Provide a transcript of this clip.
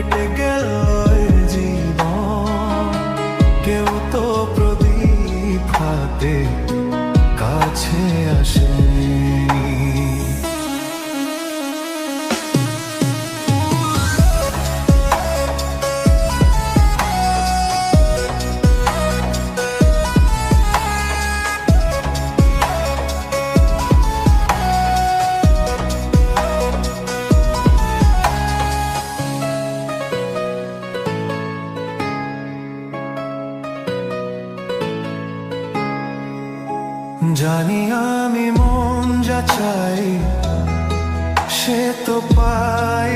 কেটে গেল এ জীবন, কেউ তো প্রদীপ হাতে কাছে আসেনি। জানি আমি মন যা চাই সে তো পাই